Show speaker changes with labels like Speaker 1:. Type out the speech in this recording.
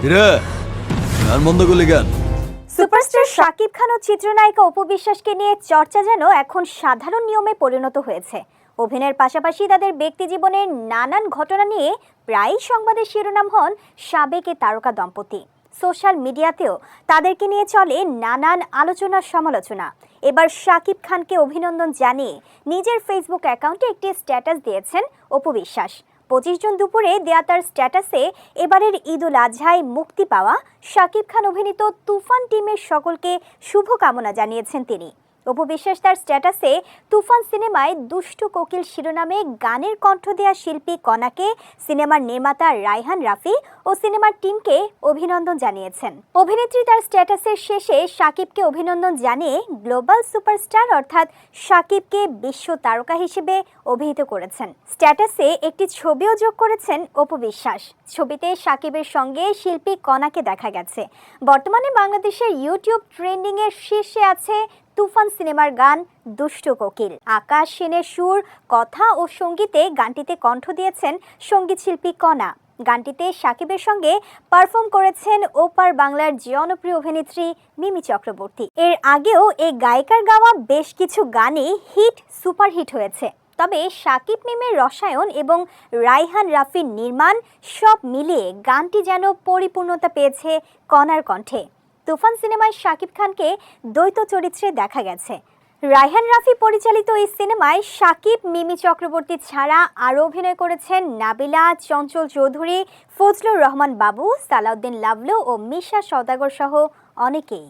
Speaker 1: কিরে গান বন্ধ করলি কেন?
Speaker 2: সুপারস্টার শাকিব খান ও চিত্রনায়িকা অপু বিশ্বাসকে নিয়ে চর্চা যেন এখন সাধারণ নিয়মে পরিণত হয়েছে। অভিনয়ের পাশাপাশি তাদের ব্যক্তিজীবনের নানান ঘটনা নিয়ে প্রায়ই সংবাদের শিরোনাম হন সাবেক এ তারকা দম্পতি। সোশ্যাল মিডিয়াতেও তাদেরকে নিয়ে চলে নানান আলোচনা সমালোচনা। এবার শাকিব খানকে অভিনন্দন জানিয়ে নিজের ফেসবুক অ্যাকাউন্টে একটি স্ট্যাটাস দিয়েছেন অপু বিশ্বাস। 25 জুন দুপুরে দেয়া তার স্ট্যাটাসে এবারের ঈদ উল আজহায় মুক্তি পাওয়া শাকিব খান অভিনীত তুফান টিমের সকলকে শুভকামনা জানিয়েছেন তিনি। অপু বিশ্বাস তার স্ট্যাটাসে তুফান সিনেমায় দুষ্টু কোকিল শিরোনামে গানের কণ্ঠ দেয়া শিল্পী কণাকে, সিনেমার নির্মাতা রায়হান রাফি ও সিনেমার টিমকে অভিনন্দন জানিয়েছেন। অভিনেত্রী তার স্ট্যাটাসের শেষে শাকিবকে অভিনন্দন জানিয়ে গ্লোবাল সুপারস্টার অর্থাৎ শাকিবকে বিশ্ব তারকা হিসেবে অভিহিত করেছেন। স্ট্যাটাসে একটি ছবিও যোগ করেছেন অপু বিশ্বাস। ছবিতে শাকিবের সঙ্গে শিল্পী কণাকে দেখা গেছে। বর্তমানে বাংলাদেশের ইউটিউব ট্রেন্ডিং এর শীর্ষে আছে তুফান সিনেমার গান দুষ্টু কোকিল। আকাশ সেনের সুর, কথা ও সঙ্গীতে গানটিতে কণ্ঠ দিয়েছেন সঙ্গীত শিল্পী কণা। গানটিতে শাকিবের সঙ্গে পারফর্ম করেছেন ওপার বাংলার জনপ্রিয় অভিনেত্রী মিমি চক্রবর্তী। এর আগেও এই গায়িকার গাওয়া বেশ কিছু গানই সুপারহিট হয়েছে। তবে শাকিব মিমের রসায়ন এবং রায়হান রাফির নির্মাণ সব মিলিয়ে গানটি যেন পরিপূর্ণতা পেয়েছে কণার কণ্ঠে। তুফান সিনেমায় শাকিব খানকে দ্বৈত চরিত্রে দেখা গেছে। রায়হান রাফি পরিচালিত এই সিনেমায় শাকিব, মিমি চক্রবর্তী ছাড়া আরও অভিনয় করেছেন নাবিলা, চঞ্চল চৌধুরী, ফজলুর রহমান বাবু, সালাউদ্দিন লাবলু ও মিশা সওদাগর সহ অনেকেই।